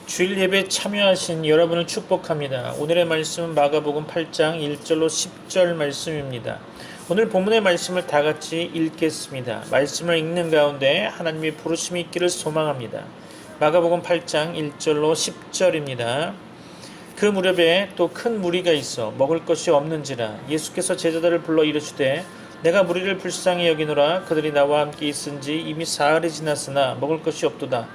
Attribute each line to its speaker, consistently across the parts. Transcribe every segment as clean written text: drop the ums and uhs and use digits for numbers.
Speaker 1: 주일 예배에 참여하신 여러분을 축복합니다. 오늘의 말씀은 마가복음 8장 1절로 10절 말씀입니다. 오늘 본문의 말씀을 다 같이 읽겠습니다. 말씀을 읽는 가운데 하나님의 부르심이 있기를 소망합니다. 마가복음 8장 1절로 10절입니다. 그 무렵에 또 큰 무리가 있어 먹을 것이 없는지라 예수께서 제자들을 불러 이르시되 내가 무리를 불쌍히 여기노라. 그들이 나와 함께 있은지 이미 사흘이 지났으나 먹을 것이 없도다.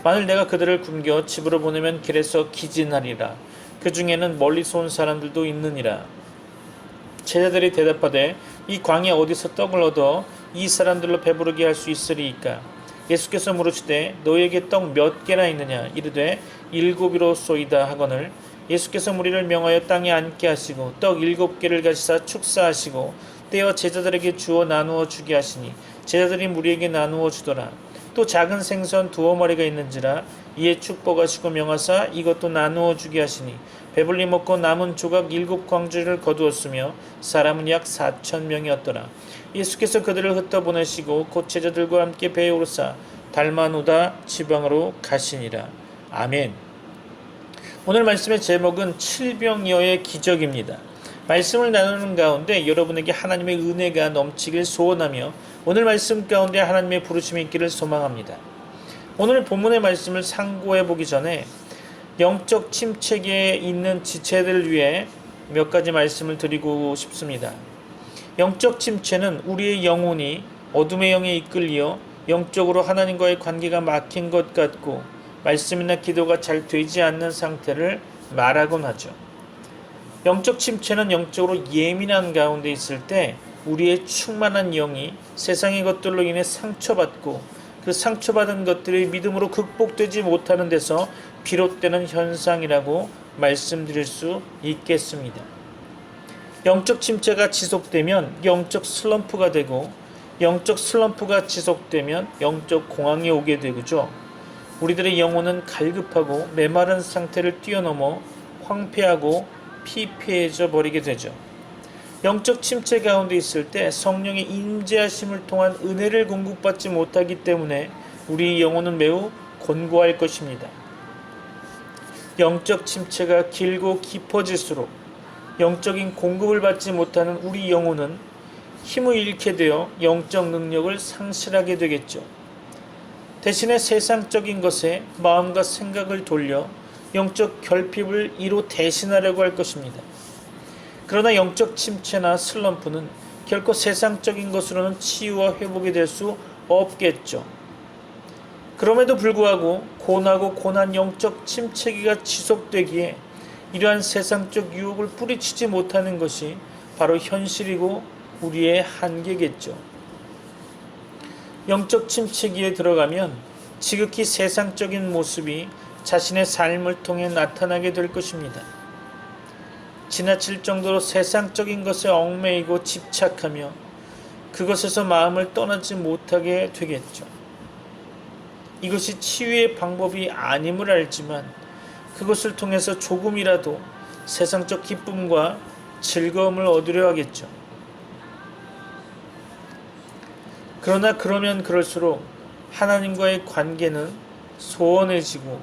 Speaker 1: 만일 내가 그들을 굶겨 집으로 보내면 길에서 기진하리라. 그 중에는 멀리서 온 사람들도 있느니라. 제자들이 대답하되 이 광야 어디서 떡을 얻어 이 사람들로 배부르게 할 수 있으리이까. 예수께서 물으시되 너희에게 떡 몇 개나 있느냐. 이르되 7이로소이다 하거늘 예수께서 무리를 명하여 땅에 앉게 하시고 떡 7개를 가지사 축사하시고 떼어 제자들에게 주어 나누어 주게 하시니 제자들이 무리에게 나누어 주더라. 또 작은 생선 2어머리가 있는지라 이에 축복하시고 명하사 이것도 나누어 주게 하시니 배불리 먹고 남은 조각 7광주를 거두었으며 사람은 약 4,000명이었더라. 예수께서 그들을 흩어 보내시고 곧 제자들과 함께 배에 오르사 달마누다 지방으로 가시니라. 아멘. 오늘 말씀의 제목은 칠병이어의 기적입니다. 말씀을 나누는 가운데 여러분에게 하나님의 은혜가 넘치길 소원하며 오늘 말씀 가운데 하나님의 부르심이 있기를 소망합니다. 오늘 본문의 말씀을 상고해 보기 전에 영적 침체기에 있는 지체들을 위해 몇 가지 말씀을 드리고 싶습니다. 영적 침체는 우리의 영혼이 어둠의 영에 이끌려 영적으로 하나님과의 관계가 막힌 것 같고 말씀이나 기도가 잘 되지 않는 상태를 말하곤 하죠. 영적 침체는 영적으로 예민한 가운데 있을 때 우리의 충만한 영이 세상의 것들로 인해 상처받고 그 상처받은 것들이 믿음으로 극복되지 못하는 데서 비롯되는 현상이라고 말씀드릴 수 있겠습니다. 영적 침체가 지속되면 영적 슬럼프가 되고 영적 슬럼프가 지속되면 영적 공황이 오게 되죠. 우리들의 영혼은 갈급하고 메마른 상태를 뛰어넘어 황폐하고 피폐해져 버리게 되죠. 영적 침체 가운데 있을 때 성령의 임재하심을 통한 은혜를 공급받지 못하기 때문에 우리 영혼은 매우 곤고할 것입니다. 영적 침체가 길고 깊어질수록 영적인 공급을 받지 못하는 우리 영혼은 힘을 잃게 되어 영적 능력을 상실하게 되겠죠. 대신에 세상적인 것에 마음과 생각을 돌려 영적 결핍을 이로 대신하려고 할 것입니다. 그러나 영적 침체나 슬럼프는 결코 세상적인 것으로는 치유와 회복이 될 수 없겠죠. 그럼에도 불구하고 고나고 고난 영적 침체기가 지속되기에 이러한 세상적 유혹을 뿌리치지 못하는 것이 바로 현실이고 우리의 한계겠죠. 영적 침체기에 들어가면 지극히 세상적인 모습이 자신의 삶을 통해 나타나게 될 것입니다. 지나칠 정도로 세상적인 것에 얽매이고 집착하며 그것에서 마음을 떠나지 못하게 되겠죠. 이것이 치유의 방법이 아님을 알지만 그것을 통해서 조금이라도 세상적 기쁨과 즐거움을 얻으려 하겠죠. 그러나 그러면 그럴수록 하나님과의 관계는 소원해지고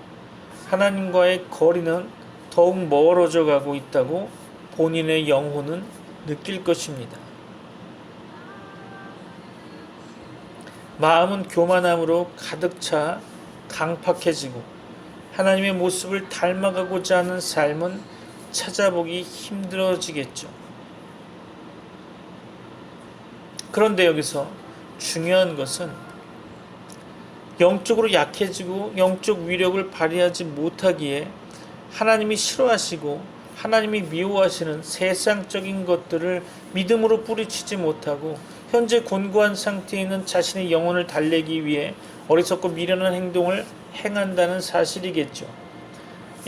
Speaker 1: 하나님과의 거리는 더욱 멀어져 가고 있다고 본인의 영혼은 느낄 것입니다. 마음은 교만함으로 가득 차 강팍해지고 하나님의 모습을 닮아가고자 하는 삶은 찾아보기 힘들어지겠죠. 그런데 여기서 중요한 것은 영적으로 약해지고 영적 위력을 발휘하지 못하기에 하나님이 싫어하시고 하나님이 미워하시는 세상적인 것들을 믿음으로 뿌리치지 못하고 현재 곤고한 상태에 있는 자신의 영혼을 달래기 위해 어리석고 미련한 행동을 행한다는 사실이겠죠.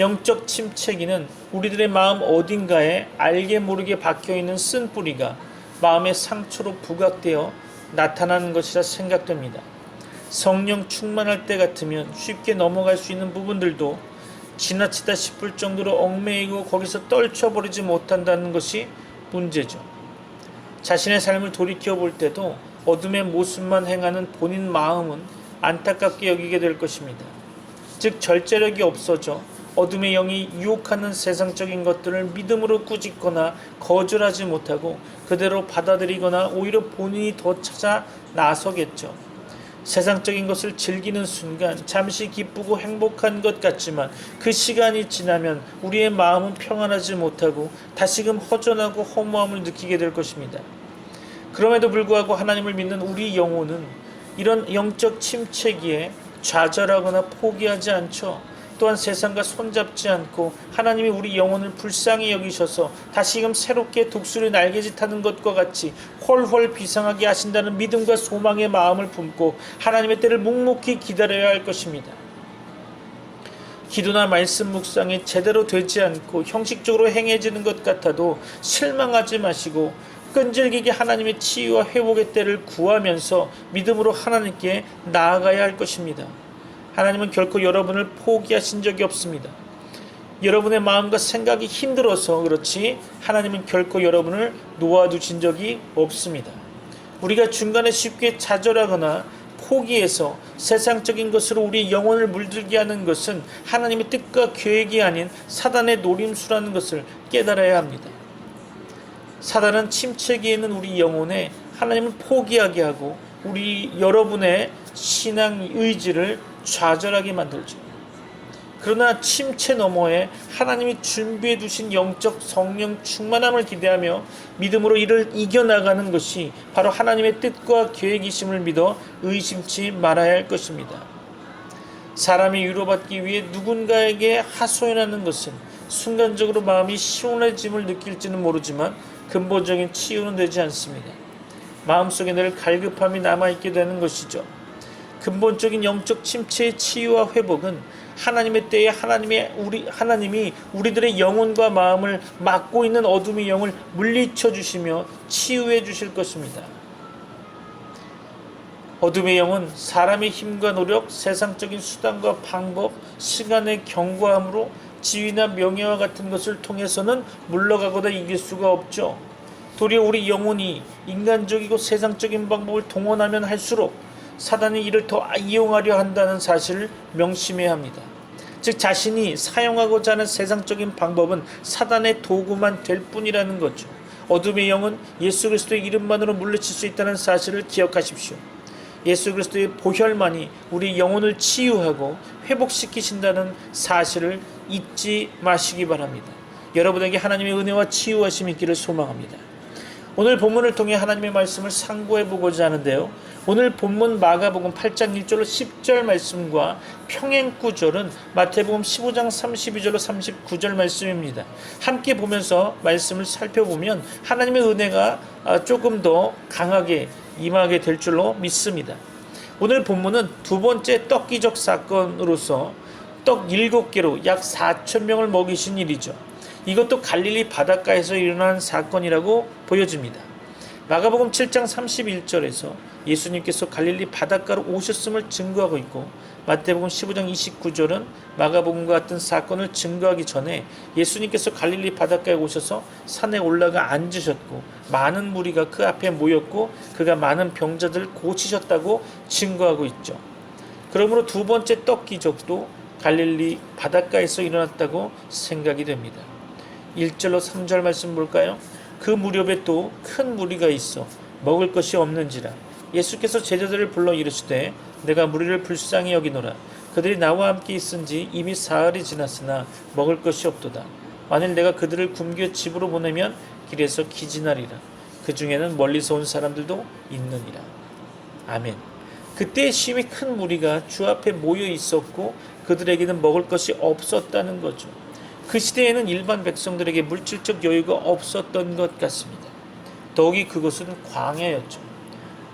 Speaker 1: 영적 침체기는 우리들의 마음 어딘가에 알게 모르게 박혀있는 쓴뿌리가 마음의 상처로 부각되어 나타나는 것이라 생각됩니다. 성령 충만할 때 같으면 쉽게 넘어갈 수 있는 부분들도 지나치다 싶을 정도로 얽매이고 거기서 떨쳐버리지 못한다는 것이 문제죠. 자신의 삶을 돌이켜볼 때도 어둠의 모습만 행하는 본인 마음은 안타깝게 여기게 될 것입니다. 즉 절제력이 없어져 어둠의 영이 유혹하는 세상적인 것들을 믿음으로 꾸짖거나 거절하지 못하고 그대로 받아들이거나 오히려 본인이 더 찾아 나서겠죠. 세상적인 것을 즐기는 순간 잠시 기쁘고 행복한 것 같지만 그 시간이 지나면 우리의 마음은 평안하지 못하고 다시금 허전하고 허무함을 느끼게 될 것입니다. 그럼에도 불구하고 하나님을 믿는 우리 영혼은 이런 영적 침체기에 좌절하거나 포기하지 않죠. 또한 세상과 손잡지 않고 하나님이 우리 영혼을 불쌍히 여기셔서 다시금 새롭게 독수리 날개짓하는 것과 같이 훨훨 비상하게 하신다는 믿음과 소망의 마음을 품고 하나님의 때를 묵묵히 기다려야 할 것입니다. 기도나 말씀 묵상이 제대로 되지 않고 형식적으로 행해지는 것 같아도 실망하지 마시고 끈질기게 하나님의 치유와 회복의 때를 구하면서 믿음으로 하나님께 나아가야 할 것입니다. 하나님은 결코 여러분을 포기하신 적이 없습니다. 여러분의 마음과 생각이 힘들어서 그렇지 하나님은 결코 여러분을 놓아두신 적이 없습니다. 우리가 중간에 쉽게 좌절하거나 포기해서 세상적인 것으로 우리 영혼을 물들게 하는 것은 하나님의 뜻과 계획이 아닌 사단의 노림수라는 것을 깨달아야 합니다. 사단은 침체기에는 우리 영혼에 하나님을 포기하게 하고 여러분의 신앙 의지를 좌절하게 만들죠. 그러나 침체 너머에 하나님이 준비해 두신 영적 성령 충만함을 기대하며 믿음으로 이를 이겨나가는 것이 바로 하나님의 뜻과 계획이심을 믿어 의심치 말아야 할 것입니다. 사람이 위로받기 위해 누군가에게 하소연하는 것은 순간적으로 마음이 시원해짐을 느낄지는 모르지만 근본적인 치유는 되지 않습니다. 마음속에 늘 갈급함이 남아있게 되는 것이죠. 근본적인 영적 침체의 치유와 회복은 하나님의 때에 하나님이 우리들의 영혼과 마음을 막고 있는 어둠의 영을 물리쳐 주시며 치유해 주실 것입니다. 어둠의 영은 사람의 힘과 노력, 세상적인 수단과 방법, 시간의 경과함으로 지위나 명예와 같은 것을 통해서는 물러가거나 이길 수가 없죠. 도리어 우리 영혼이 인간적이고 세상적인 방법을 동원하면 할수록 사단이 이를 더 이용하려 한다는 사실을 명심해야 합니다. 즉 자신이 사용하고자 하는 세상적인 방법은 사단의 도구만 될 뿐이라는 거죠. 어둠의 영은 예수 그리스도의 이름만으로 물리칠 수 있다는 사실을 기억하십시오. 예수 그리스도의 보혈만이 우리 영혼을 치유하고 회복시키신다는 사실을 잊지 마시기 바랍니다. 여러분에게 하나님의 은혜와 치유하심이 있기를 소망합니다. 오늘 본문을 통해 하나님의 말씀을 상고해 보고자 하는데요. 오늘 본문 마가복음 8장 1절로 10절 말씀과 평행 구절은 마태복음 15장 32절로 39절 말씀입니다. 함께 보면서 말씀을 살펴보면 하나님의 은혜가 조금 더 강하게 임하게 될 줄로 믿습니다. 오늘 본문은 두 번째 떡기적 사건으로서 떡 7개로 약 4,000명을 먹이신 일이죠. 이것도 갈릴리 바닷가에서 일어난 사건이라고 보여집니다. 마가복음 7장 31절에서 예수님께서 갈릴리 바닷가로 오셨음을 증거하고 있고 마태복음 15장 29절은 마가복음과 같은 사건을 증거하기 전에 예수님께서 갈릴리 바닷가에 오셔서 산에 올라가 앉으셨고 많은 무리가 그 앞에 모였고 그가 많은 병자들을 고치셨다고 증거하고 있죠. 그러므로 두 번째 떡 기적도 갈릴리 바닷가에서 일어났다고 생각이 됩니다. 1절로 3절 말씀 볼까요? 그 무렵에 또 큰 무리가 있어 먹을 것이 없는지라 예수께서 제자들을 불러 이르시되 내가 무리를 불쌍히 여기노라. 그들이 나와 함께 있은지 이미 사흘이 지났으나 먹을 것이 없도다. 만일 내가 그들을 굶겨 집으로 보내면 길에서 기진하리라. 그 중에는 멀리서 온 사람들도 있느니라. 아멘. 그때 심히 큰 무리가 주 앞에 모여 있었고 그들에게는 먹을 것이 없었다는 거죠. 그 시대에는 일반 백성들에게 물질적 여유가 없었던 것 같습니다. 더욱이 그곳은 광야였죠.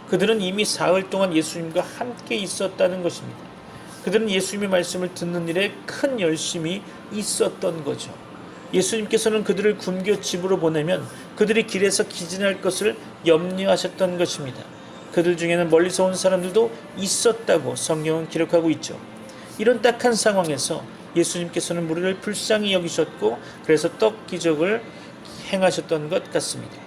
Speaker 1: 그들은 이미 사흘 동안 예수님과 함께 있었다는 것입니다. 그들은 예수님의 말씀을 듣는 일에 큰 열심이 있었던 거죠. 예수님께서는 그들을 굶겨 집으로 보내면 그들이 길에서 기진할 것을 염려하셨던 것입니다. 그들 중에는 멀리서 온 사람들도 있었다고 성경은 기록하고 있죠. 이런 딱한 상황에서 예수님께서는 무리를 불쌍히 여기셨고 그래서 떡 기적을 행하셨던 것 같습니다.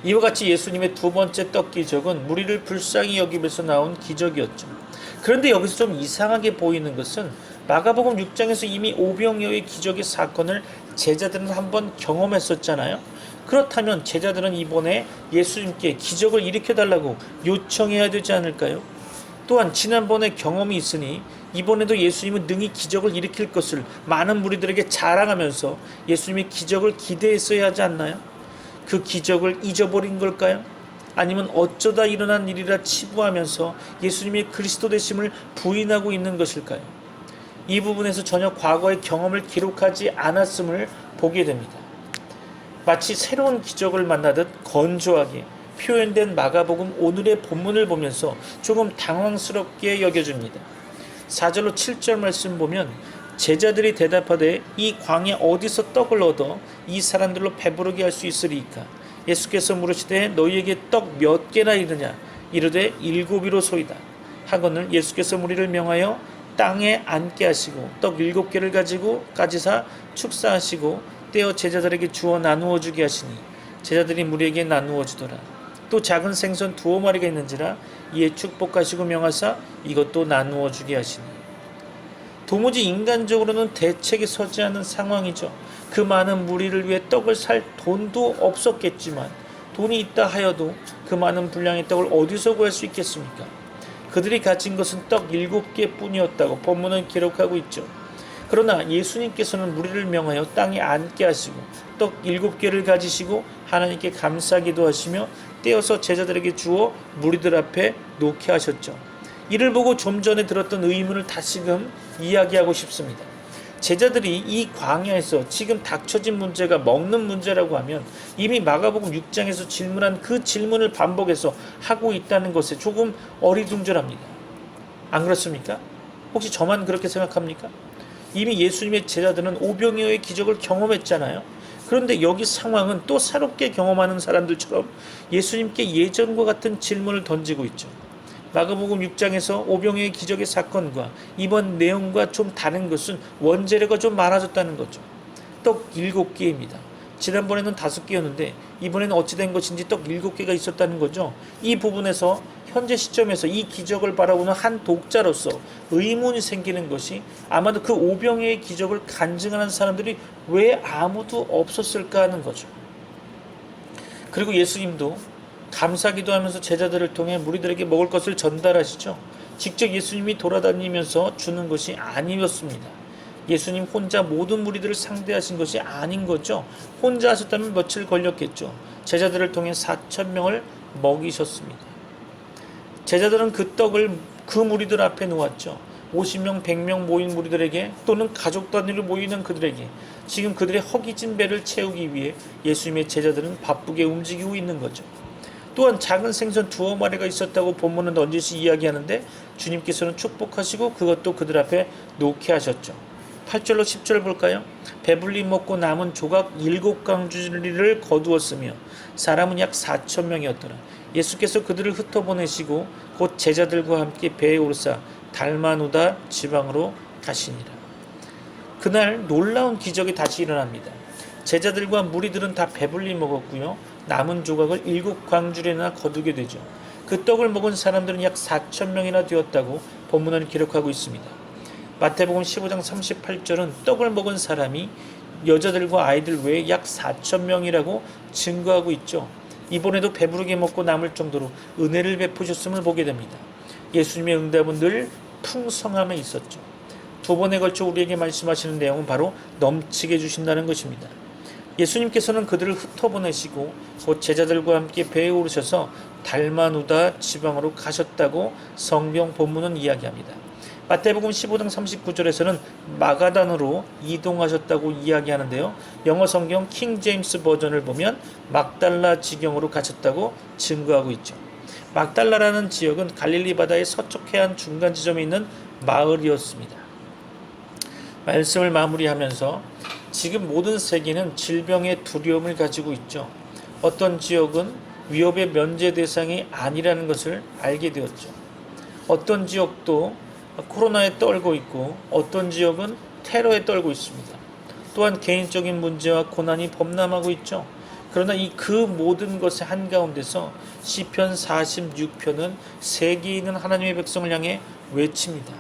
Speaker 1: 이와 같이 예수님의 두 번째 떡 기적은 무리를 불쌍히 여기면서 나온 기적이었죠. 그런데 여기서 좀 이상하게 보이는 것은 마가복음 6장에서 이미 오병이어의 기적의 사건을 제자들은 한번 경험했었잖아요. 그렇다면 제자들은 이번에 예수님께 기적을 일으켜달라고 요청해야 되지 않을까요? 또한 지난번에 경험이 있으니 이번에도 예수님은 능히 기적을 일으킬 것을 많은 무리들에게 자랑하면서 예수님의 기적을 기대했어야 하지 않나요? 그 기적을 잊어버린 걸까요? 아니면 어쩌다 일어난 일이라 치부하면서 예수님의 그리스도 되심을 부인하고 있는 것일까요? 이 부분에서 전혀 과거의 경험을 기록하지 않았음을 보게 됩니다. 마치 새로운 기적을 만나듯 건조하게 표현된 마가복음 오늘의 본문을 보면서 조금 당황스럽게 여겨집니다. 4절로 7절 말씀 보면 제자들이 대답하되 이 광야 어디서 떡을 얻어 이 사람들로 배부르게 할 수 있으리이까? 예수께서 물으시되 너희에게 떡 몇 개나 있느냐? 이르되 7이로소이다. 하거늘 예수께서 무리를 명하여 땅에 앉게 하시고 떡 7개를 가지고 가지사 축사하시고 떼어 제자들에게 주어 나누어 주게 하시니 제자들이 무리에게 나누어 주더라. 또 작은 생선 2마리가 있는지라 이에 축복하시고 명하사 이것도 나누어 주게 하시니. 도무지 인간적으로는 대책이 서지 않는 상황이죠. 그 많은 무리를 위해 떡을 살 돈도 없었겠지만 돈이 있다 하여도 그 많은 분량의 떡을 어디서 구할 수 있겠습니까? 그들이 가진 것은 떡 7개 뿐이었다고 본문은 기록하고 있죠. 그러나 예수님께서는 무리를 명하여 땅에 앉게 하시고 떡 7개를 가지시고 하나님께 감사기도 하시며 떼어서 제자들에게 주어 무리들 앞에 놓게 하셨죠. 이를 보고 좀 전에 들었던 의문을 다시금 이야기하고 싶습니다. 제자들이 이 광야에서 지금 닥쳐진 문제가 먹는 문제라고 하면 이미 마가복음 6장에서 질문한 그 질문을 반복해서 하고 있다는 것에 조금 어리둥절합니다. 안 그렇습니까? 혹시 저만 그렇게 생각합니까? 이미 예수님의 제자들은 오병이어의 기적을 경험했잖아요. 그런데 여기 상황은 또 새롭게 경험하는 사람들처럼 예수님께 예전과 같은 질문을 던지고 있죠. 마가복음 6장에서 오병이어의 기적의 사건과 이번 내용과 좀 다른 것은 원재료가 좀 많아졌다는 거죠. 떡 7개입니다. 지난번에는 5개였는데 이번에는 어찌 된 것인지 떡 7개가 있었다는 거죠. 이 부분에서 현재 시점에서 이 기적을 바라보는 한 독자로서 의문이 생기는 것이 아마도 그 오병이어의 기적을 간증하는 사람들이 왜 아무도 없었을까 하는 거죠. 그리고 예수님도 감사기도 하면서 제자들을 통해 무리들에게 먹을 것을 전달하시죠. 직접 예수님이 돌아다니면서 주는 것이 아니었습니다. 예수님 혼자 모든 무리들을 상대하신 것이 아닌 거죠. 혼자 하셨다면 며칠 걸렸겠죠. 제자들을 통해 4,000명을 먹이셨습니다. 제자들은 그 떡을 그 무리들 앞에 놓았죠. 50명, 100명 모인 무리들에게 또는 가족 단위로 모이는 그들에게 지금 그들의 허기진 배를 채우기 위해 예수님의 제자들은 바쁘게 움직이고 있는 거죠. 또한 작은 생선 2마리가 있었다고 본문은 넌지시 이야기하는데 주님께서는 축복하시고 그것도 그들 앞에 놓게 하셨죠. 8절로 10절 볼까요? 배불리 먹고 남은 조각 7강주리를 거두었으며 사람은 약 4,000명이었더라. 예수께서 그들을 흩어보내시고 곧 제자들과 함께 배에 오르사 달마누다 지방으로 가시니라. 그날 놀라운 기적이 다시 일어납니다. 제자들과 무리들은 다 배불리 먹었고요. 남은 조각을 7광주리나 거두게 되죠. 그 떡을 먹은 사람들은 약 4,000명이나 되었다고 본문은 기록하고 있습니다. 마태복음 15장 38절은 떡을 먹은 사람이 여자들과 아이들 외에 약 4,000명이라고 증거하고 있죠. 이번에도 배부르게 먹고 남을 정도로 은혜를 베푸셨음을 보게 됩니다. 예수님의 응답은 늘 풍성함에 있었죠. 2번에 걸쳐 우리에게 말씀하시는 내용은 바로 넘치게 주신다는 것입니다. 예수님께서는 그들을 흩어보내시고 곧 제자들과 함께 배에 오르셔서 달마누다 지방으로 가셨다고 성경 본문은 이야기합니다. 마태복음 15장 39절에서는 마가단으로 이동하셨다고 이야기하는데요. 영어 성경 킹 제임스 버전을 보면 막달라 지경으로 가셨다고 증거하고 있죠. 막달라라는 지역은 갈릴리 바다의 서쪽 해안 중간 지점에 있는 마을이었습니다. 말씀을 마무리하면서 지금 모든 세계는 질병의 두려움을 가지고 있죠. 어떤 지역은 위협의 면제 대상이 아니라는 것을 알게 되었죠. 어떤 지역도 코로나에 떨고 있고 어떤 지역은 테러에 떨고 있습니다. 또한 개인적인 문제와 고난이 범람하고 있죠. 그러나 그 모든 것의 한가운데서 시편 46편은 세계에 있는 하나님의 백성을 향해 외칩니다.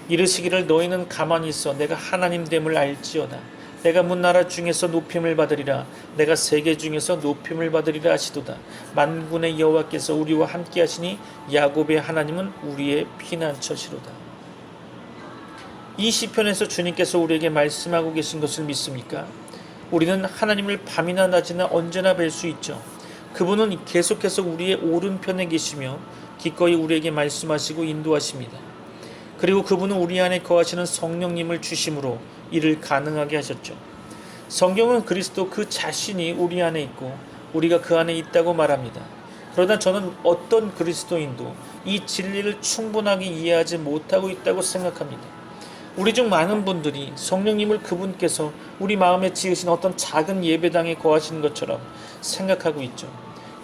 Speaker 1: 이르시기를 너희는 가만히 있어 내가 하나님 됨을 알지어다. 내가 문나라 중에서 높임을 받으리라. 내가 세계 중에서 높임을 받으리라 하시도다. 만군의 여호와께서 우리와 함께 하시니 야곱의 하나님은 우리의 피난처시로다. 이 시편에서 주님께서 우리에게 말씀하고 계신 것을 믿습니까? 우리는 하나님을 밤이나 낮이나 언제나 뵐 수 있죠. 그분은 계속해서 우리의 오른편에 계시며 기꺼이 우리에게 말씀하시고 인도하십니다. 그리고 그분은 우리 안에 거하시는 성령님을 주심으로 이를 가능하게 하셨죠. 성경은 그리스도 그 자신이 우리 안에 있고 우리가 그 안에 있다고 말합니다. 그러나 저는 어떤 그리스도인도 이 진리를 충분하게 이해하지 못하고 있다고 생각합니다. 우리 중 많은 분들이 성령님을 그분께서 우리 마음에 지으신 어떤 작은 예배당에 거하시는 것처럼 생각하고 있죠.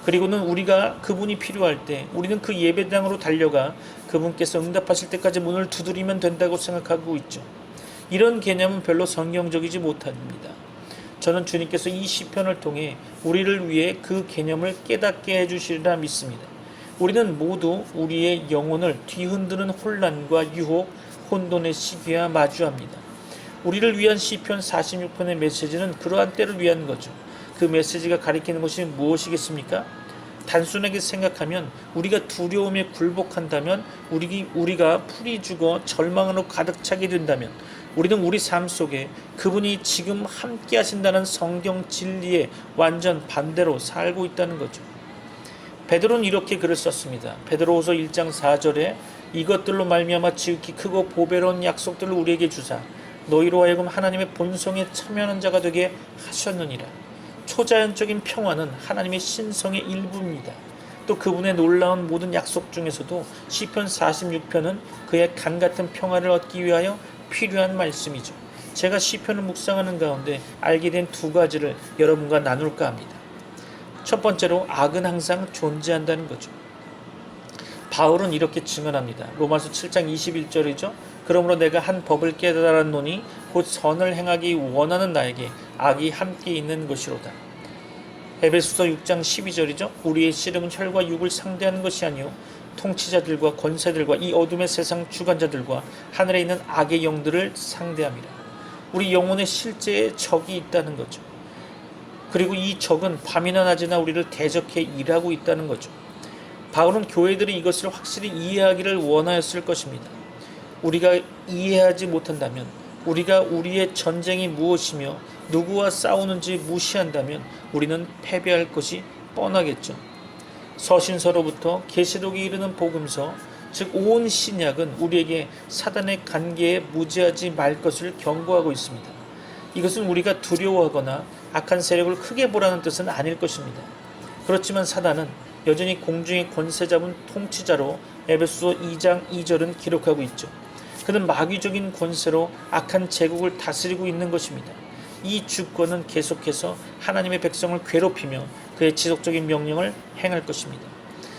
Speaker 1: 그리고는 우리가 그분이 필요할 때 우리는 그 예배당으로 달려가 그분께서 응답하실 때까지 문을 두드리면 된다고 생각하고 있죠. 이런 개념은 별로 성경적이지 못합니다. 저는 주님께서 이 시편을 통해 우리를 위해 그 개념을 깨닫게 해주시리라 믿습니다. 우리는 모두 우리의 영혼을 뒤흔드는 혼란과 유혹, 혼돈의 시기와 마주합니다. 우리를 위한 시편 46편의 메시지는 그러한 때를 위한 거죠. 그 메시지가 가리키는 것이 무엇이겠습니까? 단순하게 생각하면 우리가 두려움에 굴복한다면 우리가 풀이 죽어 절망으로 가득 차게 된다면 우리는 우리 삶 속에 그분이 지금 함께 하신다는 성경 진리에 완전 반대로 살고 있다는 거죠. 베드로는 이렇게 글을 썼습니다. 베드로후서 1장 4절에 이것들로 말미암아 지극히 크고 보배로운 약속들을 우리에게 주사 너희로 하여금 하나님의 본성에 참여하는 자가 되게 하셨느니라. 초자연적인 평화는 하나님의 신성의 일부입니다. 또 그분의 놀라운 모든 약속 중에서도 시편 46편은 그의 강같은 평화를 얻기 위하여 필요한 말씀이죠. 제가 시편을 묵상하는 가운데 알게 된 두 가지를 여러분과 나눌까 합니다. 첫 번째로 악은 항상 존재한다는 거죠. 바울은 이렇게 증언합니다. 로마서 7장 21절이죠. 그러므로 내가 한 법을 깨달았노니 곧 선을 행하기 원하는 나에게 악이 함께 있는 것이로다. 에베소서 6장 12절이죠. 우리의 씨름은 혈과 육을 상대하는 것이 아니요 통치자들과 권세들과 이 어둠의 세상 주관자들과 하늘에 있는 악의 영들을 상대함이라. 우리 영혼의 실제의 적이 있다는 거죠. 그리고 이 적은 밤이나 낮이나 우리를 대적해 일하고 있다는 거죠. 바울은 교회들이 이것을 확실히 이해하기를 원하였을 것입니다. 우리가 이해하지 못한다면, 우리가 우리의 전쟁이 무엇이며 누구와 싸우는지 무시한다면 우리는 패배할 것이 뻔하겠죠. 서신서로부터 계시록에 이르는 복음서, 즉 온 신약은 우리에게 사단의 관계에 무지하지 말 것을 경고하고 있습니다. 이것은 우리가 두려워하거나 악한 세력을 크게 보라는 뜻은 아닐 것입니다. 그렇지만 사단은 여전히 공중의 권세 잡은 통치자로 에베소서 2장 2절은 기록하고 있죠. 그는 마귀적인 권세로 악한 제국을 다스리고 있는 것입니다. 이 주권은 계속해서 하나님의 백성을 괴롭히며 그의 지속적인 명령을 행할 것입니다.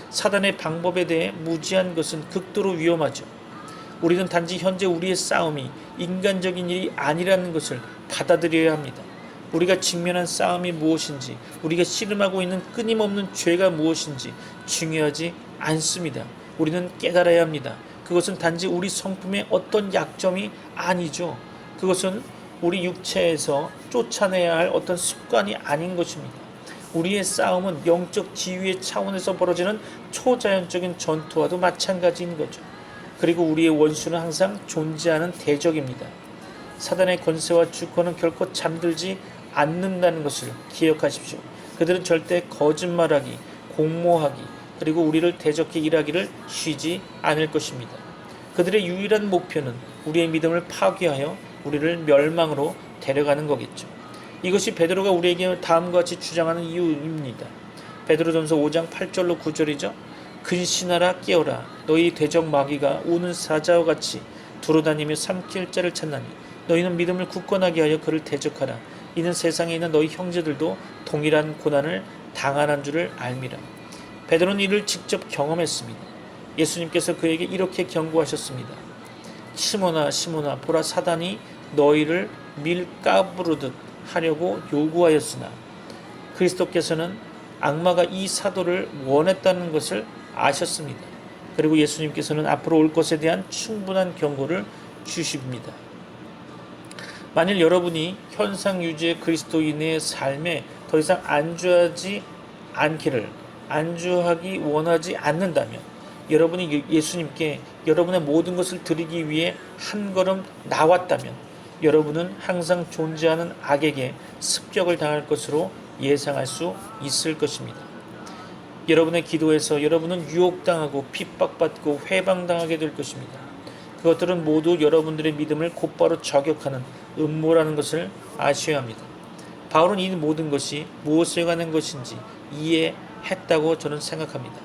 Speaker 1: 사단의 방법에 대해 무지한 것은 극도로 위험하죠. 우리는 단지 현재 우리의 싸움이 인간적인 일이 아니라는 것을 받아들여야 합니다. 우리가 직면한 싸움이 무엇인지, 우리가 씨름하고 있는 끊임없는 죄가 무엇인지 중요하지 않습니다. 우리는 깨달아야 합니다. 그것은 단지 우리 성품의 어떤 약점이 아니죠. 그것은 우리 육체에서 쫓아내야 할 어떤 습관이 아닌 것입니다. 우리의 싸움은 영적 지위의 차원에서 벌어지는 초자연적인 전투와도 마찬가지인 거죠. 그리고 우리의 원수는 항상 존재하는 대적입니다. 사단의 권세와 주권은 결코 잠들지 않는다는 것을 기억하십시오. 그들은 절대 거짓말하기, 공모하기, 그리고 우리를 대적해 일하기를 쉬지 않을 것입니다. 그들의 유일한 목표는 우리의 믿음을 파괴하여 우리를 멸망으로 데려가는 거겠죠. 이것이 베드로가 우리에게 다음과 같이 주장하는 이유입니다. 베드로전서 5장 8절로 9절이죠. 근신하라 깨어라 너희 대적 마귀가 우는 사자와 같이 두루다니며 삼킬 자를 찾나니 너희는 믿음을 굳건하게 하여 그를 대적하라. 이는 세상에 있는 너희 형제들도 동일한 고난을 당하는 줄을 알미라. 베드로는 이를 직접 경험했습니다. 예수님께서 그에게 이렇게 경고하셨습니다. 시몬아 시몬아 보라 사단이 너희를 밀가부르듯 하려고 요구하였으나 그리스도께서는 악마가 이 사도를 원했다는 것을 아셨습니다. 그리고 예수님께서는 앞으로 올 것에 대한 충분한 경고를 주십니다. 만일 여러분이 현상 유지의 그리스도인의 삶에 더 이상 안주하기 원하지 않는다면, 여러분이 예수님께 여러분의 모든 것을 드리기 위해 한 걸음 나왔다면, 여러분은 항상 존재하는 악에게 습격을 당할 것으로 예상할 수 있을 것입니다. 여러분의 기도에서 여러분은 유혹당하고 핍박받고 회방당하게 될 것입니다. 그것들은 모두 여러분들의 믿음을 곧바로 저격하는 음모라는 것을 아셔야 합니다. 바울은 이 모든 것이 무엇에 관한 것인지 이해했다고 저는 생각합니다.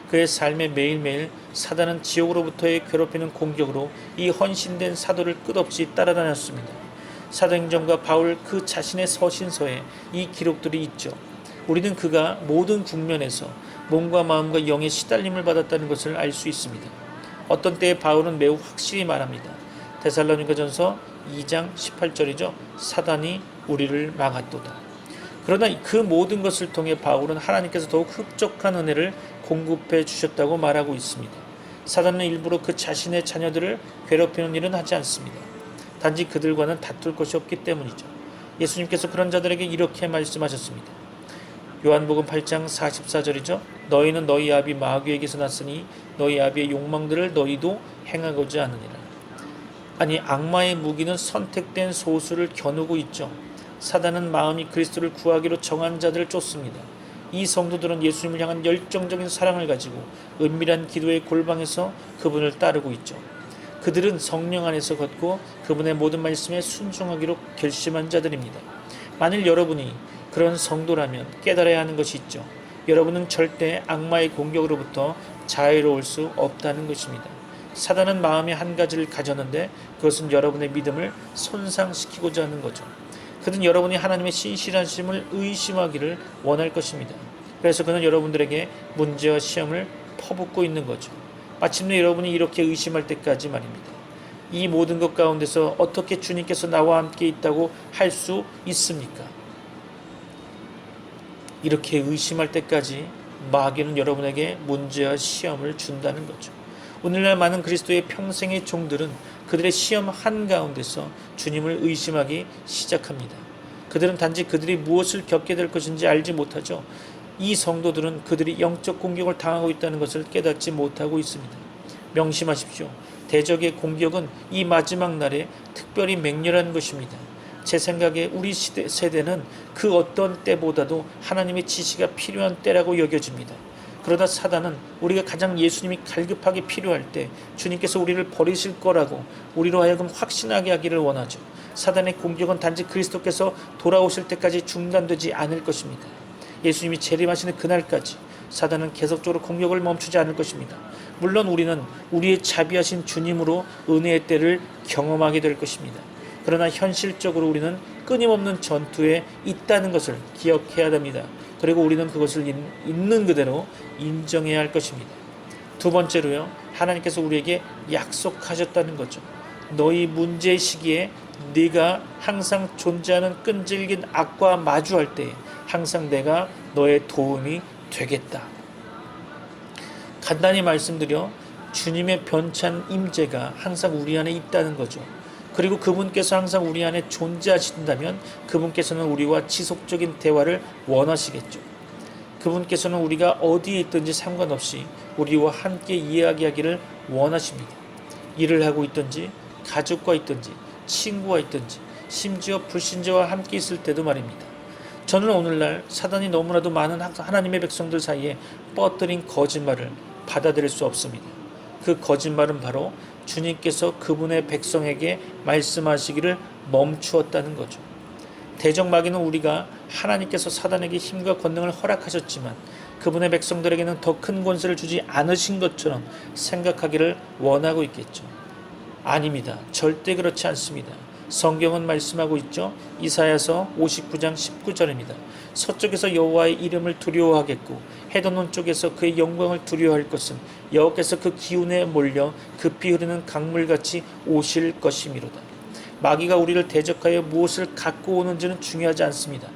Speaker 1: 그의 삶에 매일매일 사단은 지옥으로부터의 괴롭히는 공격으로 이 헌신된 사도를 끝없이 따라다녔습니다. 사도행전과 바울 그 자신의 서신서에 이 기록들이 있죠. 우리는 그가 모든 국면에서 몸과 마음과 영의 시달림을 받았다는 것을 알 수 있습니다. 어떤 때에 바울은 매우 확실히 말합니다. 데살로니가전서 2장 18절이죠. 사단이 우리를 막았도다. 그러나 그 모든 것을 통해 바울은 하나님께서 더욱 흡족한 은혜를 공급해 주셨다고 말하고 있습니다. 사단은 일부러 그 자신의 자녀들을 괴롭히는 일은 하지 않습니다. 단지 그들과는 다툴 것이 없기 때문이죠. 예수님께서 그런 자들에게 이렇게 말씀하셨습니다. 요한복음 8장 44절이죠. 너희는 너희 아비 마귀에게서 났으니 너희 아비의 욕망들을 너희도 행하고자 하느니라. 아니, 악마의 무기는 선택된 소수를 겨누고 있죠. 사단은 마음이 그리스도를 구하기로 정한 자들을 쫓습니다. 이 성도들은 예수님을 향한 열정적인 사랑을 가지고 은밀한 기도의 골방에서 그분을 따르고 있죠. 그들은 성령 안에서 걷고 그분의 모든 말씀에 순종하기로 결심한 자들입니다. 만일 여러분이 그런 성도라면 깨달아야 하는 것이 있죠. 여러분은 절대 악마의 공격으로부터 자유로울 수 없다는 것입니다. 사단은 마음의 한 가지를 가졌는데 그것은 여러분의 믿음을 손상시키고자 하는 거죠. 그는 여러분이 하나님의 신실하심을 의심하기를 원할 것입니다. 그래서 그는 여러분들에게 문제와 시험을 퍼붓고 있는 거죠. 마침내 여러분이 이렇게 의심할 때까지 말입니다. 이 모든 것 가운데서 어떻게 주님께서 나와 함께 있다고 할 수 있습니까? 이렇게 의심할 때까지 마귀는 여러분에게 문제와 시험을 준다는 거죠. 오늘날 많은 그리스도의 평생의 종들은 그들의 시험 한가운데서 주님을 의심하기 시작합니다. 그들은 단지 그들이 무엇을 겪게 될 것인지 알지 못하죠. 이 성도들은 그들이 영적 공격을 당하고 있다는 것을 깨닫지 못하고 있습니다. 명심하십시오. 대적의 공격은 이 마지막 날에 특별히 맹렬한 것입니다. 제 생각에 우리 세대는 그 어떤 때보다도 하나님의 지시가 필요한 때라고 여겨집니다. 그러다 사단은 우리가 가장 예수님이 갈급하게 필요할 때 주님께서 우리를 버리실 거라고 우리로 하여금 확신하게 하기를 원하죠. 사단의 공격은 단지 그리스도께서 돌아오실 때까지 중단되지 않을 것입니다. 예수님이 재림하시는 그날까지 사단은 계속적으로 공격을 멈추지 않을 것입니다. 물론 우리는 우리의 자비하신 주님으로 은혜의 때를 경험하게 될 것입니다. 그러나 현실적으로 우리는 끊임없는 전투에 있다는 것을 기억해야 됩니다. 그리고 우리는 그것을 있는 그대로 인정해야 할 것입니다. 두 번째로요, 하나님께서 우리에게 약속하셨다는 거죠. 너희 문제의 시기에 네가 항상 존재하는 끈질긴 악과 마주할 때 항상 내가 너의 도움이 되겠다. 간단히 말씀드려 주님의 변찬 임재가 항상 우리 안에 있다는 거죠. 그리고 그분께서 항상 우리 안에 존재하신다면 그분께서는 우리와 지속적인 대화를 원하시겠죠. 그분께서는 우리가 어디에 있든지 상관없이 우리와 함께 이야기하기를 원하십니다. 일을 하고 있든지 가족과 있든지 친구와 있든지 심지어 불신자와 함께 있을 때도 말입니다. 저는 오늘날 사단이 너무나도 많은 하나님의 백성들 사이에 뻗들인 거짓말을 받아들일 수 없습니다. 그 거짓말은 바로 주님께서 그분의 백성에게 말씀하시기를 멈추었다는 거죠. 대적 마귀는 우리가 하나님께서 사단에게 힘과 권능을 허락하셨지만 그분의 백성들에게는 더 큰 권세를 주지 않으신 것처럼 생각하기를 원하고 있겠죠. 아닙니다. 절대 그렇지 않습니다. 성경은 말씀하고 있죠. 이사야서 59장 19절입니다. 서쪽에서 여호와의 이름을 두려워하겠고 해돋는 쪽에서 그의 영광을 두려워할 것은 여호와께서 그 기운에 몰려 급히 흐르는 강물같이 오실 것이미로다. 마귀가 우리를 대적하여 무엇을 갖고 오는지는 중요하지 않습니다.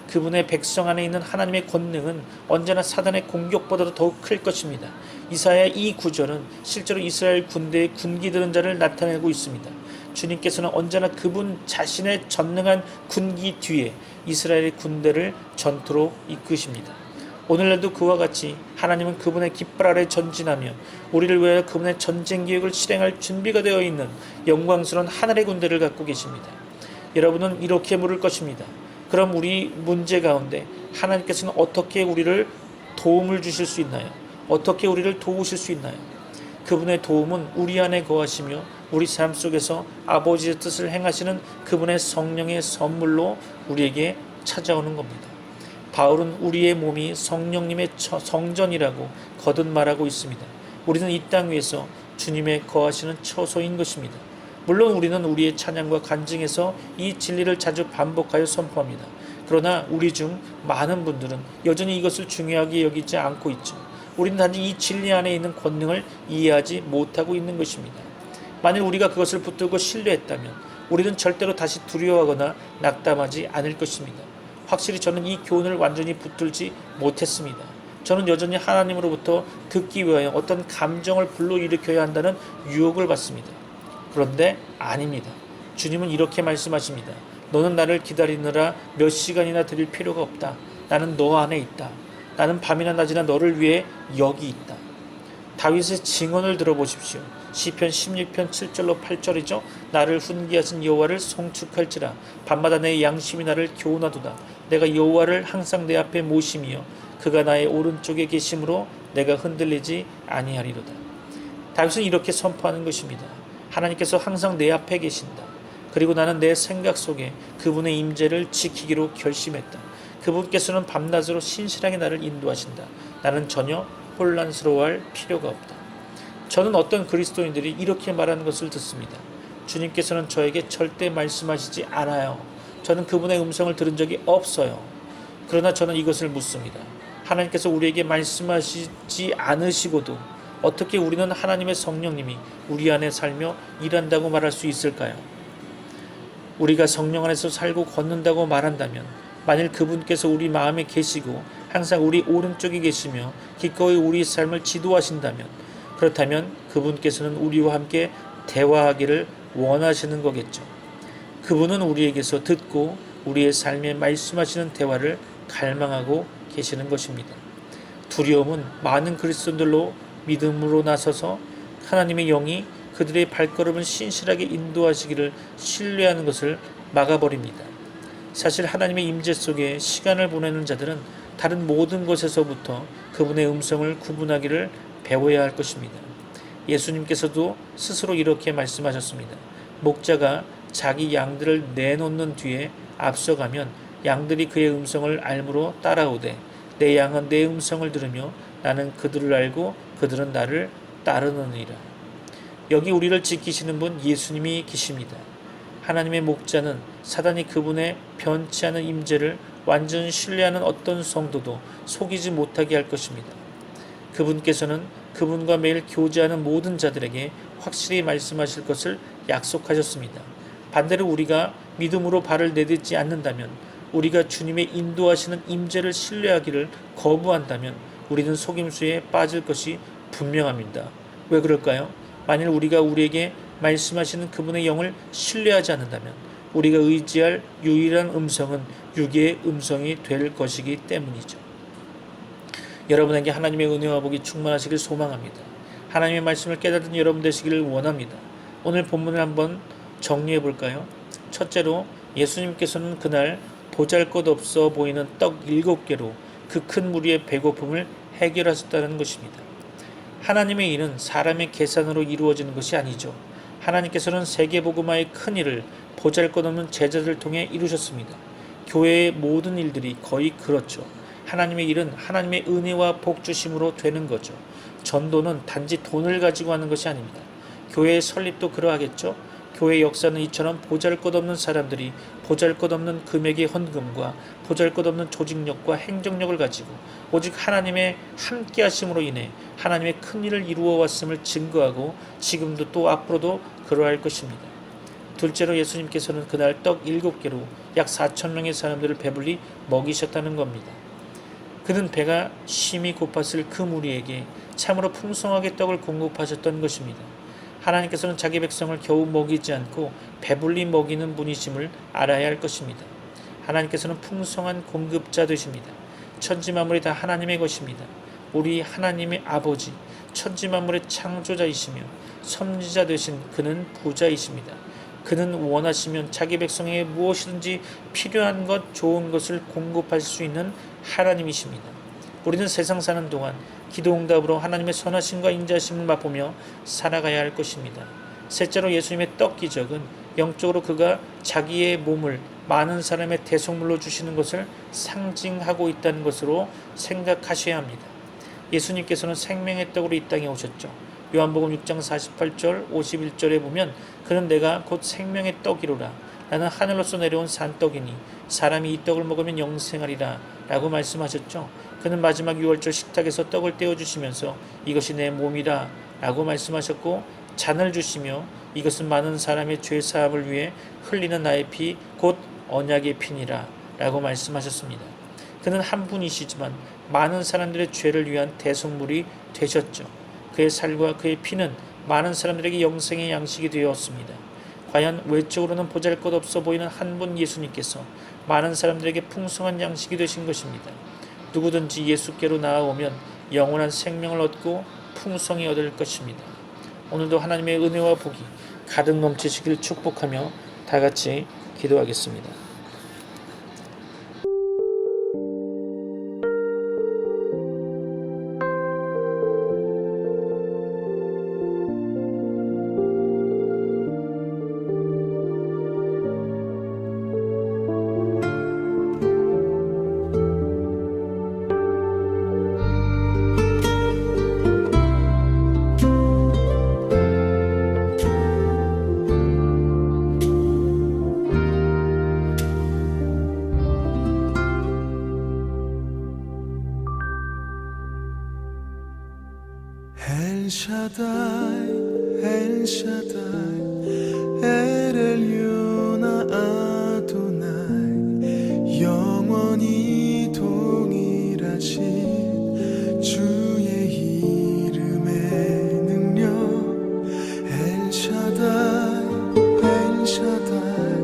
Speaker 1: 그분의 백성 안에 있는 하나님의 권능은 언제나 사단의 공격보다도 더욱 클 것입니다. 이사야 이 구절은 실제로 이스라엘 군대의 군기 드는 자를 나타내고 있습니다. 주님께서는 언제나 그분 자신의 전능한 군기 뒤에 이스라엘의 군대를 전투로 이끄십니다. 오늘날도 그와 같이 하나님은 그분의 깃발 아래 전진하며 우리를 위하여 그분의 전쟁 계획을 실행할 준비가 되어 있는 영광스러운 하늘의 군대를 갖고 계십니다. 여러분은 이렇게 물을 것입니다. 그럼 우리 문제 가운데 하나님께서는 어떻게 우리를 도움을 주실 수 있나요? 어떻게 우리를 도우실 수 있나요? 그분의 도움은 우리 안에 거하시며 우리 삶 속에서 아버지의 뜻을 행하시는 그분의 성령의 선물로 우리에게 찾아오는 겁니다. 바울은 우리의 몸이 성령님의 성전이라고 거듭 말하고 있습니다. 우리는 이 땅 위에서 주님의 거하시는 처소인 것입니다. 물론 우리는 우리의 찬양과 간증에서 이 진리를 자주 반복하여 선포합니다. 그러나 우리 중 많은 분들은 여전히 이것을 중요하게 여기지 않고 있죠. 우리는 단지 이 진리 안에 있는 권능을 이해하지 못하고 있는 것입니다. 만일 우리가 그것을 붙들고 신뢰했다면 우리는 절대로 다시 두려워하거나 낙담하지 않을 것입니다. 확실히 저는 이 교훈을 완전히 붙들지 못했습니다. 저는 여전히 하나님으로부터 듣기 위하여 어떤 감정을 불러일으켜야 한다는 유혹을 받습니다. 그런데 아닙니다. 주님은 이렇게 말씀하십니다. 너는 나를 기다리느라 몇 시간이나 드릴 필요가 없다. 나는 너 안에 있다. 나는 밤이나 낮이나 너를 위해 여기 있다. 다윗의 증언을 들어보십시오. 시편 16편 7절로 8절이죠. 나를 훈계하신 여호와를 송축할지라 밤마다 내 양심이 나를 교훈하도다. 내가 여호와를 항상 내 앞에 모심이여 그가 나의 오른쪽에 계심으로 내가 흔들리지 아니하리로다. 다윗은 이렇게 선포하는 것입니다. 하나님께서 항상 내 앞에 계신다. 그리고 나는 내 생각 속에 그분의 임재를 지키기로 결심했다. 그분께서는 밤낮으로 신실하게 나를 인도하신다. 나는 전혀 혼란스러워할 필요가 없다. 저는 어떤 그리스도인들이 이렇게 말하는 것을 듣습니다. 주님께서는 저에게 절대 말씀하시지 않아요. 저는 그분의 음성을 들은 적이 없어요. 그러나 저는 이것을 묻습니다. 하나님께서 우리에게 말씀하시지 않으시고도 어떻게 우리는 하나님의 성령님이 우리 안에 살며 일한다고 말할 수 있을까요? 우리가 성령 안에서 살고 걷는다고 말한다면 만일 그분께서 우리 마음에 계시고 항상 우리 오른쪽에 계시며 기꺼이 우리 삶을 지도하신다면 그렇다면 그분께서는 우리와 함께 대화하기를 원하시는 거겠죠. 그분은 우리에게서 듣고 우리의 삶에 말씀하시는 대화를 갈망하고 계시는 것입니다. 두려움은 많은 그리스도인들로 믿음으로 나서서 하나님의 영이 그들의 발걸음을 신실하게 인도하시기를 신뢰하는 것을 막아버립니다. 사실 하나님의 임재 속에 시간을 보내는 자들은 다른 모든 것에서부터 그분의 음성을 구분하기를 배워야 할 것입니다. 예수님께서도 스스로 이렇게 말씀하셨습니다. 목자가 자기 양들을 내놓는 뒤에 앞서가면 양들이 그의 음성을 알므로 따라오되 내 양은 내 음성을 들으며 나는 그들을 알고 그들은 나를 따르느니라. 여기 우리를 지키시는 분 예수님이 계십니다. 하나님의 목자는 사단이 그분의 변치 않은 임재를 완전히 신뢰하는 어떤 성도도 속이지 못하게 할 것입니다. 그분께서는 그분과 매일 교제하는 모든 자들에게 확실히 말씀하실 것을 약속하셨습니다. 반대로 우리가 믿음으로 발을 내딛지 않는다면, 우리가 주님의 인도하시는 임재를 신뢰하기를 거부한다면 우리는 속임수에 빠질 것이 분명합니다. 왜 그럴까요? 만일 우리가 우리에게 말씀하시는 그분의 영을 신뢰하지 않는다면 우리가 의지할 유일한 음성은 육의 음성이 될 것이기 때문이죠. 여러분에게 하나님의 은혜와 복이 충만하시길 소망합니다. 하나님의 말씀을 깨닫는 여러분 되시기를 원합니다. 오늘 본문을 한번 정리해 볼까요? 첫째로 예수님께서는 그날 보잘것없어 보이는 떡 7개로 그 큰 무리의 배고픔을 해결하셨다는 것입니다. 하나님의 일은 사람의 계산으로 이루어지는 것이 아니죠. 하나님께서는 세계복음화의 큰 일을 보잘것없는 제자들을 통해 이루셨습니다. 교회의 모든 일들이 거의 그렇죠. 하나님의 일은 하나님의 은혜와 복주심으로 되는 거죠. 전도는 단지 돈을 가지고 하는 것이 아닙니다. 교회의 설립도 그러하겠죠. 교회 역사는 이처럼 보잘것없는 사람들이 보잘것없는 금액의 헌금과 보잘것없는 조직력과 행정력을 가지고 오직 하나님의 함께하심으로 인해 하나님의 큰 일을 이루어 왔음을 증거하고 지금도 또 앞으로도 그러할 것입니다. 둘째로 예수님께서는 그날 떡 7개로 약 4,000명의 사람들을 배불리 먹이셨다는 겁니다. 그는 배가 심히 고팠을 그 무리에게 참으로 풍성하게 떡을 공급하셨던 것입니다. 하나님께서는 자기 백성을 겨우 먹이지 않고 배불리 먹이는 분이심을 알아야 할 것입니다. 하나님께서는 풍성한 공급자 되십니다. 천지만물이 다 하나님의 것입니다. 우리 하나님의 아버지, 천지만물의 창조자이시며 섭리자 되신 그는 부자이십니다. 그는 원하시면 자기 백성에게 무엇이든지 필요한 것, 좋은 것을 공급할 수 있는 하나님이십니다. 우리는 세상 사는 동안 기도응답으로 하나님의 선하심과 인자심을 맛보며 살아가야 할 것입니다. 셋째로 예수님의 떡 기적은 영적으로 그가 자기의 몸을 많은 사람의 대속물로 주시는 것을 상징하고 있다는 것으로 생각하셔야 합니다. 예수님께서는 생명의 떡으로 이 땅에 오셨죠. 요한복음 6장 48절 51절에 보면 그는 내가 곧 생명의 떡이로라. 나는 하늘로서 내려온 산떡이니 사람이 이 떡을 먹으면 영생하리라 라고 말씀하셨죠. 그는 마지막 6월절 식탁에서 떡을 떼어주시면서 이것이 내 몸이라 라고 말씀하셨고 잔을 주시며 이것은 많은 사람의 죄사함을 위해 흘리는 나의 피 곧 언약의 피니라 라고 말씀하셨습니다. 그는 한 분이시지만 많은 사람들의 죄를 위한 대속물이 되셨죠. 그의 살과 그의 피는 많은 사람들에게 영생의 양식이 되었습니다. 과연 외적으로는 보잘것없어 보이는 한 분 예수님께서 많은 사람들에게 풍성한 양식이 되신 것입니다. 누구든지 예수께로 나아오면 영원한 생명을 얻고 풍성히 얻을 것입니다. 오늘도 하나님의 은혜와 복이 가득 넘치시길 축복하며 다 같이 기도하겠습니다.
Speaker 2: El Shaddai, El Elyon Adonai, 영원히 동일하신 주의 이름의 능력. El Shaddai, El Shaddai,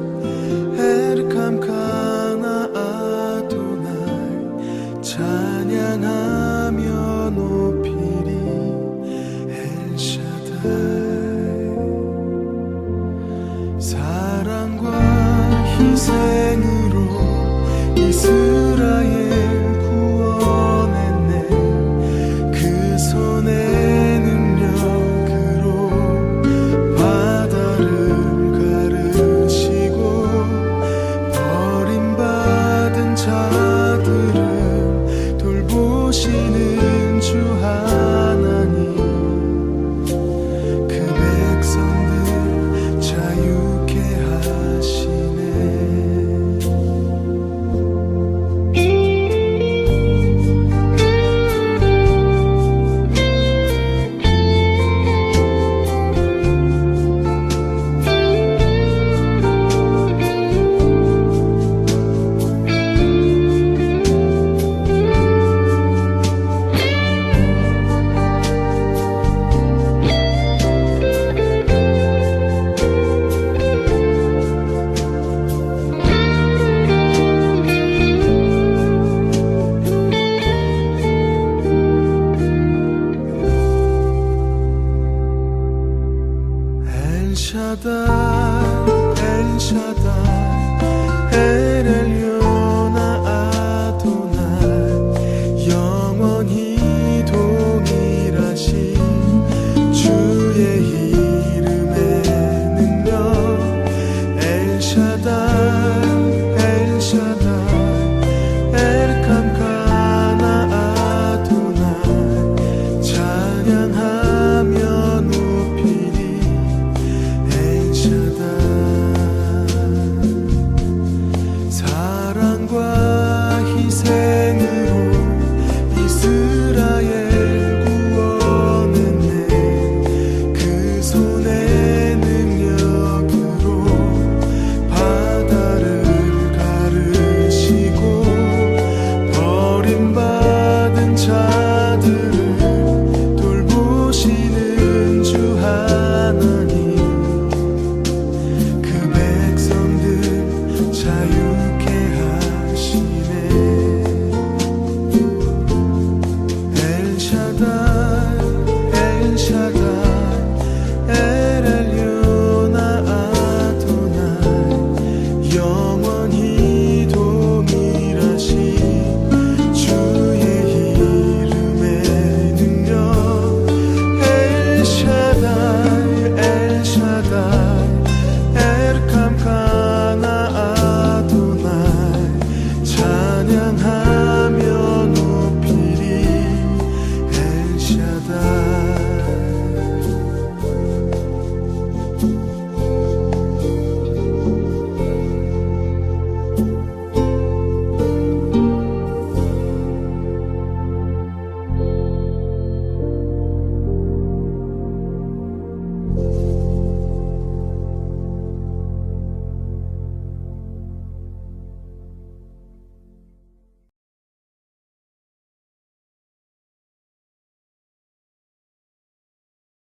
Speaker 2: El Kamkana Adonai, 찬양하며 높이리. 사랑과 희생으로 이스라엘